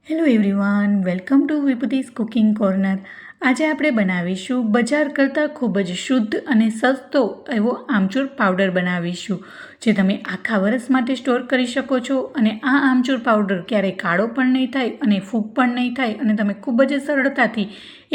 Hello everyone, welcome to વિભૂતિસ cooking corner. આજે આપણે બનાવીશું બજાર કરતાં ખૂબ જ શુદ્ધ અને સસ્તો એવો આમચૂર પાવડર બનાવીશું, જે તમે આખા વર્ષ માટે સ્ટોર કરી શકો છો. અને આ આમચૂર પાવડર ક્યારેય કાળો પણ નહીં થાય અને ફૂગ પણ નહીં થાય અને તમે ખૂબ જ સરળતાથી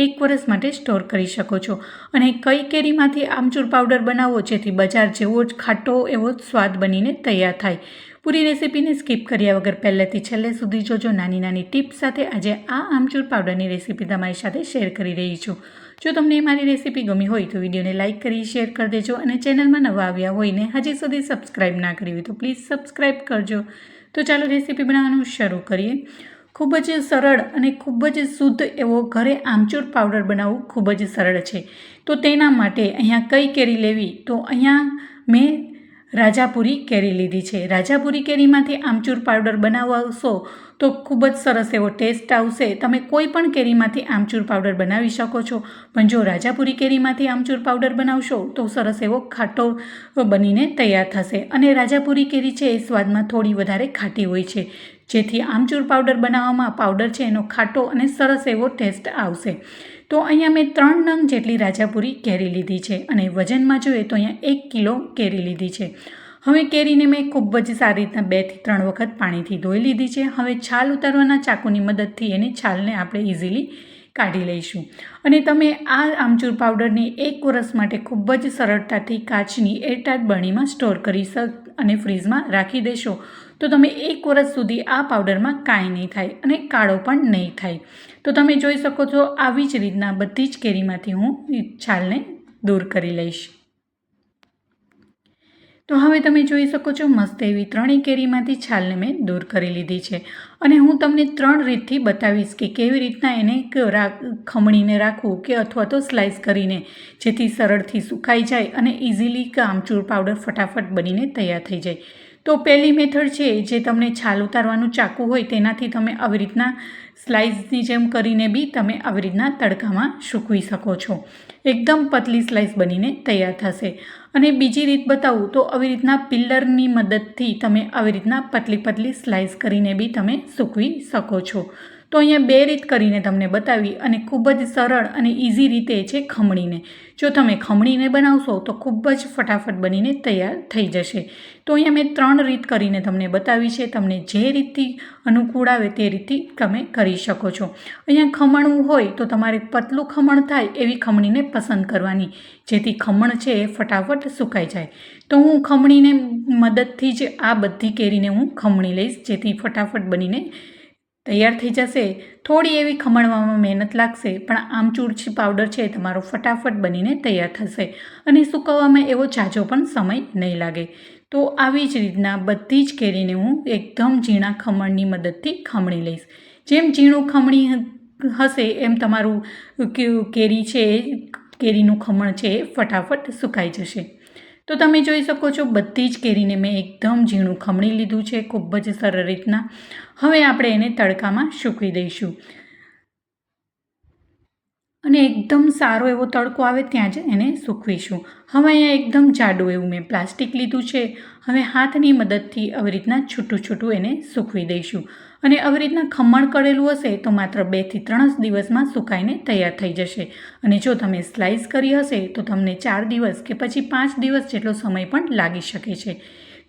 1 વર્ષ માટે સ્ટોર કરી શકો છો. અને કઈ કેરીમાંથી આમચૂર પાવડર બનાવવો જેથી બજાર જેવો જ ખાટો એવો સ્વાદ બનીને તૈયાર થાય. પૂરી રેસીપીને સ્કીપ કર્યા વગર પહેલેથી છેલ્લે સુધી જોજો. નાની નાની ટિપ્સ સાથે આજે આ આમચૂર પાવડરની રેસીપી તમારી સાથે શેર કરી રહી છું. જો તમને મારી રેસીપી ગમી હોય તો વિડીયોને લાઇક કરી શેર કરી દેજો, અને ચેનલમાં નવા આવ્યા હોય ને હજી સુધી સબસ્ક્રાઈબ ના કરી હોય તો પ્લીઝ સબસ્ક્રાઈબ કરજો. તો ચાલો રેસીપી બનાવવાનું શરૂ કરીએ. ખૂબ જ સરળ અને ખૂબ જ શુદ્ધ એવો ઘરે આમચૂર પાવડર બનાવવું ખૂબ જ સરળ છે. તો તેના માટે અહીંયા કઈ કેરી લેવી, તો અહીંયા મેં રાજાપુરી કેરી લીધી છે. રાજાપુરી કેરીમાંથી આમચૂર પાવડર બનાવશો તો ખૂબ જ સરસ એવો ટેસ્ટ આવશે. તમે કોઈ પણ કેરીમાંથી આમચૂર પાવડર બનાવી શકો છો, પણ જો રાજાપુરી કેરીમાંથી આમચૂર પાવડર બનાવશો તો સરસ એવો ખાટો બનીને તૈયાર થશે. અને રાજાપુરી કેરી છે એ સ્વાદમાં થોડી વધારે ખાટી હોય છે, જેથી આમચૂર પાવડર બનાવવામાં પાવડર છે એનો ખાટો અને સરસ એવો ટેસ્ટ આવશે. તો અહીંયા મેં 3 નંગ જેટલી રાજાપુરી કેરી લીધી છે, અને વજનમાં જોઈએ તો અહીંયા 1 કિલો કેરી લીધી છે. હવે કેરીને મેં ખૂબ જ સારી રીતના 2 થી 3 વખત પાણીથી ધોઈ લીધી છે. હવે છાલ ઉતારવાના ચાકુની મદદથી એની છાલને આપણે ઇઝીલી કાઢી લઈશું. અને તમે આ આમચૂર પાવડરની 1 વર્ષ માટે ખૂબ જ સરળતાથી કાચની એરટાઇટ બરણીમાં સ્ટોર કરી અને ફ્રીઝમાં રાખી દેશો તો તમે 1 વર્ષ સુધી આ પાવડરમાં કાંઈ નહીં થાય અને કાળો પણ નહીં થાય. તો તમે જોઈ શકો છો, આવી જ રીતના બધી જ કેરીમાંથી હું છાલને દૂર કરી લઈશ. તો હવે તમે જોઈ શકો છો, મસ્ત એવી 3 કેરીમાંથી છાલને મેં દૂર કરી લીધી છે. અને હું તમને 3 રીતથી બતાવીશ કે કેવી રીતના એને ખમણીને રાખવું કે અથવા તો સ્લાઇસ કરીને, જેથી સરળથી સુકાઈ જાય અને ઇઝીલી આમચૂર પાવડર ફટાફટ બનીને તૈયાર થઈ જાય. તો પહેલી મેથડ છે, જે તમને છાલ ઉતારવાનું ચાકુ હોય તેનાથી તમે આવી રીતના સ્લાઇસની જેમ કરીને બી તમે આવી રીતના તડકામાં સૂકવી શકો છો. એકદમ પતલી સ્લાઇસ બનીને તૈયાર થશે. અને બીજી રીત બતાવું તો આવી રીતના પિલ્લરની મદદથી તમે આવી રીતના પતલી પતલી સ્લાઇસ કરીને બી તમે સૂકવી શકો છો. તો અહીંયા 2 રીત કરીને તમને બતાવી, અને ખૂબ જ સરળ અને ઇઝી રીતે છે ખમણીને. જો તમે ખમણીને બનાવશો તો ખૂબ જ ફટાફટ બનીને તૈયાર થઈ જશે. તો અહીંયા મેં 3 રીત કરીને તમને બતાવી છે. તમને જે રીતથી અનુકૂળ આવે તે રીતથી તમે કરી શકો છો. અહીંયા ખમણવું હોય તો તમારે પતલું ખમણ થાય એવી ખમણીને પસંદ કરવાની, જેથી ખમણ છે એ ફટાફટ સુકાઈ જાય. તો હું ખમણીને મદદથી જ આ બધી કેરીને હું ખમણી લઈશ, જેથી ફટાફટ બનીને તૈયાર થઈ જશે. થોડી એવી ખમણવામાં મહેનત લાગશે, પણ આમચૂર પાવડર છે તમારો ફટાફટ બનીને તૈયાર થશે અને સૂકવવામાં એવો ઝાઝો પણ સમય નહીં લાગે. તો આવી જ રીતના બધી જ કેરીને હું એકદમ ઝીણા ખમણની મદદથી ખમણી લઈશ. જેમ ઝીણું ખમણી હશે એમ તમારું કેરી છે, કેરીનું ખમણ છે એ ફટાફટ સુકાઈ જશે. તો તમે જોઈ શકો છો, બધી જ કેરીને મેં એકદમ ઝીણું ખમણી લીધું છે, ખૂબ જ સરળ રીતના. હવે આપણે એને તડકામાં સૂકવી દઈશું, અને એકદમ સારો એવો તડકો આવે ત્યાં જ એને સૂકવીશું. હવે અહીંયા એકદમ જાડું એવું મેં પ્લાસ્ટિક લીધું છે. હવે હાથની મદદથી આવી રીતના છૂટું છૂટું એને સૂકવી દઈશું. અને આવી રીતના ખમણ કરેલું હશે તો માત્ર 2 થી 3 જ દિવસમાં સુકાઈને તૈયાર થઈ જશે. અને જો તમે સ્લાઇસ કરી હશે તો તમને 4 દિવસ કે પછી 5 દિવસ જેટલો સમય પણ લાગી શકે છે.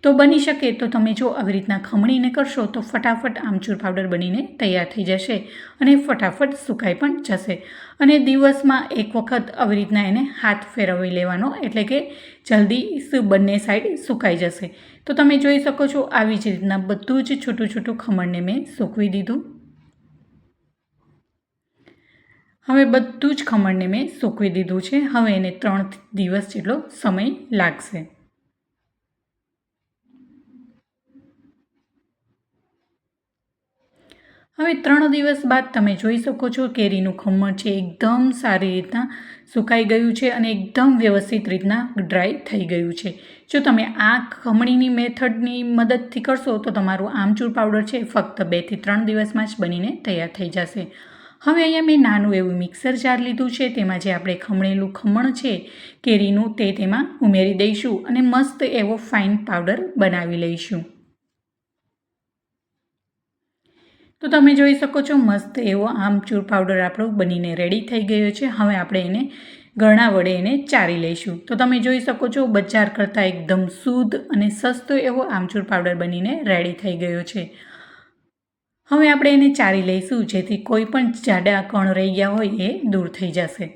તો બની શકે તો તમે જો આવી રીતના ખમણીને કરશો તો ફટાફટ આમચૂર પાવડર બનીને તૈયાર થઈ જશે અને ફટાફટ સુકાઈ પણ જશે. અને દિવસમાં 1 વખત આવી રીતના એને હાથ ફેરવી લેવાનો, એટલે કે જલ્દી બંને સાઈડ સુકાઈ જશે. તો તમે જોઈ શકો છો, આવી જ રીતના બધું જ છૂટું છૂટું ખમણને મેં સૂકવી દીધું. હવે બધું જ ખમણને મેં સૂકવી દીધું છે. હવે એને 3 દિવસ જેટલો સમય લાગશે. હવે 3 દિવસ બાદ તમે જોઈ શકો છો, કેરીનું ખમણ છે એકદમ સારી રીતના સુકાઈ ગયું છે અને એકદમ વ્યવસ્થિત રીતના ડ્રાય થઈ ગયું છે. જો તમે આ ખમણીની મેથડની મદદથી કરશો તો તમારું આમચૂર પાવડર છે ફક્ત 2 થી 3 દિવસમાં જ બનીને તૈયાર થઈ જશે. હવે અહીંયા મેં નાનું એવું મિક્સર જાર લીધું છે. તેમાં જે આપણે ખમણેલું ખમણ છે કેરીનું તે તેમાં ઉમેરી દઈશું અને મસ્ત એવો ફાઇન પાવડર બનાવી લઈશું. તો તમે જોઈ શકો છો મસ્ત એવો આમચૂર પાવડર આપણો બનીને રેડી થઈ ગયો છે. હવે આપણે એને ગરણા વડે એને ચારી લઈશું. તો તમે જોઈ શકો છો બજાર કરતાં એકદમ શુદ્ધ અને સસ્તો એવો આમચૂર પાવડર બનીને રેડી થઈ ગયો છે. હવે આપણે એને ચારી લઈશું જેથી કોઈ પણ જાડા કણ રહી ગયા હોય એ દૂર થઈ જશે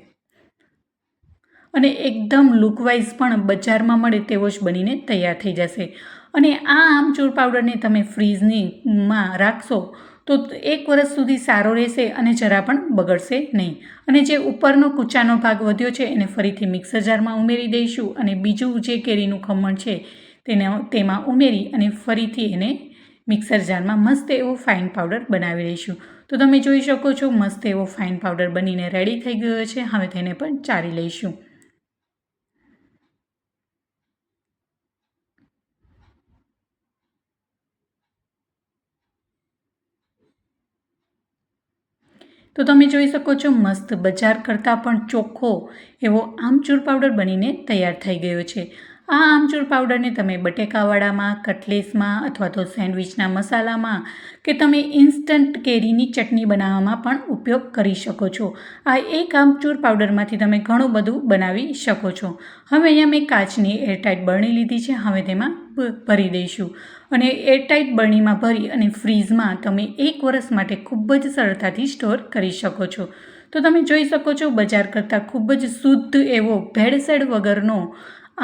અને એકદમ લુકવાઇઝ પણ બજારમાં મળે તેવો જ બનીને તૈયાર થઈ જશે. અને આ આમચૂર પાવડરને તમે ફ્રીઝમાં રાખશો તો 1 વર્ષ સુધી સારો રહેશે અને જરા પણ બગડશે નહીં. અને જે ઉપરનો કૂચાનો ભાગ વધ્યો છે એને ફરીથી મિક્સર જારમાં ઉમેરી દઈશું અને બીજું જે કેરીનું ખમણ છે તેમાં ઉમેરી અને ફરીથી એને મિક્સર જારમાં મસ્ત એવો ફાઇન પાવડર બનાવી લઈશું. તો તમે જોઈ શકો છો મસ્ત એવો ફાઇન પાવડર બનીને રેડી થઈ ગયો છે. હવે તેને પણ ચારી લઈશું. તો તમે જોઈ શકો છો મસ્ત બજાર કરતાં પણ ચોખ્ખો એવો આમચૂર પાવડર બનીને તૈયાર થઈ ગયો છે. આ આમચૂર પાવડરને તમે બટેકાવાળામાં, કટલેસમાં અથવા તો સેન્ડવિચના મસાલામાં કે તમે ઇન્સ્ટન્ટ કેરીની ચટણી બનાવવામાં પણ ઉપયોગ કરી શકો છો. આ એક આમચૂર પાવડરમાંથી તમે ઘણું બધું બનાવી શકો છો. હવે અહીંયા મેં કાચની એરટાઇટ બરણી લીધી છે. હવે તેમાં ભરી દઈશું અને એરટાઇટ બરણીમાં ભરી અને ફ્રીઝમાં તમે 1 વર્ષ માટે ખૂબ જ સરળતાથી સ્ટોર કરી શકો છો. તો તમે જોઈ શકો છો બજાર કરતાં ખૂબ જ શુદ્ધ એવો ભેળસેળ વગરનો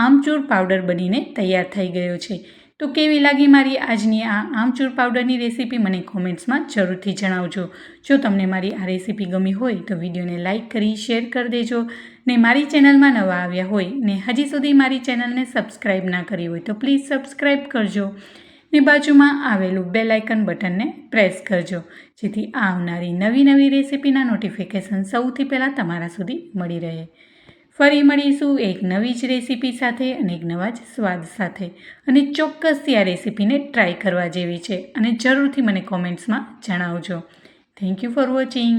આમચૂર પાવડર બનીને તૈયાર થઈ ગયો છે. તો કેવી લાગી મારી આજની આ આમચૂર પાવડરની રેસીપી મને કોમેન્ટ્સમાં જરૂરથી જણાવજો. જો તમને મારી આ રેસીપી ગમી હોય તો વિડીયોને લાઇક કરી શેર કરી દેજો. ને મારી ચેનલમાં નવા આવ્યા હોય ને હજી સુધી મારી ચેનલને સબસ્ક્રાઈબ ના કરી હોય તો પ્લીઝ સબસ્ક્રાઈબ કરજો. ને બાજુમાં આવેલું બેલ આઇકન બટનને પ્રેસ કરજો જેથી આવનારી નવી રેસીપીના નોટિફિકેશન સૌથી પહેલાં તમારા સુધી મળી રહે. ફરી મળીશું એક નવી જ રેસીપી સાથે અને એક નવા જ સ્વાદ સાથે. અને ચોક્કસથી આ રેસીપીને ટ્રાય કરવા જેવી છે અને જરૂરથી મને કોમેન્ટ્સમાં જણાવજો. Thank you for watching.